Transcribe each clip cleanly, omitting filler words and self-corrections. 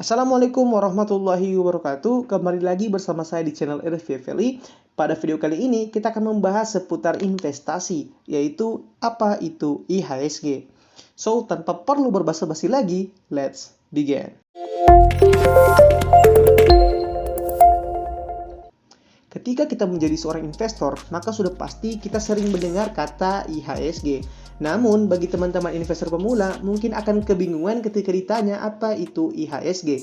Assalamualaikum warahmatullahi wabarakatuh. Kembali lagi bersama saya di channel RFVFLI. Pada video kali ini kita akan membahas seputar investasi, yaitu apa itu IHSG. So, tanpa perlu berbasa-basi lagi, let's begin. Ketika kita menjadi seorang investor, maka sudah pasti kita sering mendengar kata IHSG. Namun, bagi teman-teman investor pemula, mungkin akan kebingungan ketika ditanya apa itu IHSG.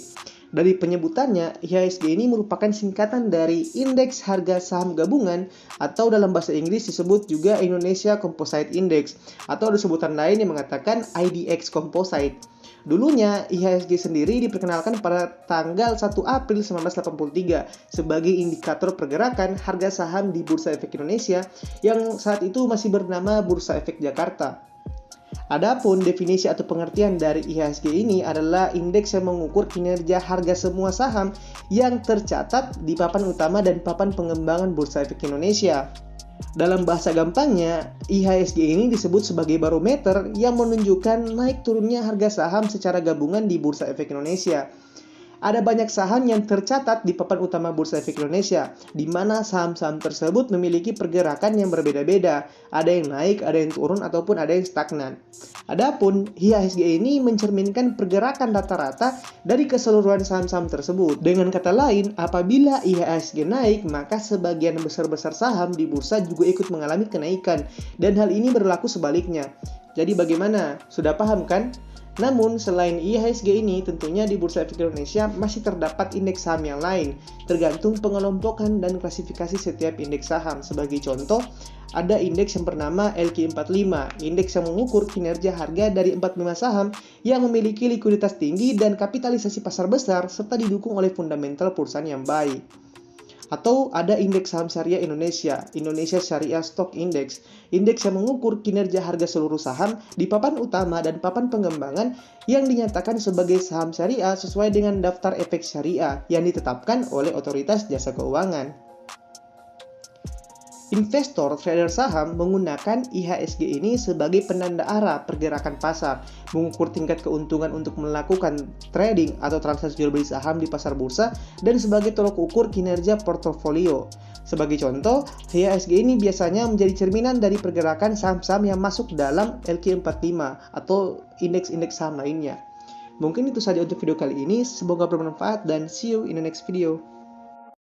Dari penyebutannya, IHSG ini merupakan singkatan dari Indeks Harga Saham Gabungan atau dalam bahasa Inggris disebut juga Indonesia Composite Index atau ada sebutan lain yang mengatakan IDX Composite. Dulunya, IHSG sendiri diperkenalkan pada tanggal 1 April 1983 sebagai indikator pergerakan harga saham di Bursa Efek Indonesia yang saat itu masih bernama Bursa Efek Jakarta. Adapun definisi atau pengertian dari IHSG ini adalah indeks yang mengukur kinerja harga semua saham yang tercatat di papan utama dan papan pengembangan Bursa Efek Indonesia. Dalam bahasa gampangnya, IHSG ini disebut sebagai barometer yang menunjukkan naik turunnya harga saham secara gabungan di Bursa Efek Indonesia. Ada banyak saham yang tercatat di papan utama Bursa Efek Indonesia, di mana saham-saham tersebut memiliki pergerakan yang berbeda-beda. Ada yang naik, ada yang turun, ataupun ada yang stagnan. Adapun IHSG ini mencerminkan pergerakan rata-rata dari keseluruhan saham-saham tersebut. Dengan kata lain, apabila IHSG naik, maka sebagian besar-besar saham di bursa juga ikut mengalami kenaikan. Dan hal ini berlaku sebaliknya. Jadi bagaimana? Sudah paham kan? Namun, selain IHSG ini, tentunya di Bursa Efek Indonesia masih terdapat indeks saham yang lain, tergantung pengelompokan dan klasifikasi setiap indeks saham. Sebagai contoh, ada indeks yang bernama LQ45, indeks yang mengukur kinerja harga dari 45 saham yang memiliki likuiditas tinggi dan kapitalisasi pasar besar, serta didukung oleh fundamental perusahaan yang baik. Atau ada indeks saham syariah Indonesia, Indonesia Syariah Stock Index, indeks yang mengukur kinerja harga seluruh saham di papan utama dan papan pengembangan yang dinyatakan sebagai saham syariah sesuai dengan daftar efek syariah yang ditetapkan oleh otoritas jasa keuangan. Investor trader saham menggunakan IHSG ini sebagai penanda arah pergerakan pasar, mengukur tingkat keuntungan untuk melakukan trading atau transaksi jual beli saham di pasar bursa, dan sebagai tolok ukur kinerja portofolio. Sebagai contoh, IHSG ini biasanya menjadi cerminan dari pergerakan saham-saham yang masuk dalam LQ45 atau indeks-indeks saham lainnya. Mungkin itu saja untuk video kali ini, semoga bermanfaat dan see you in the next video.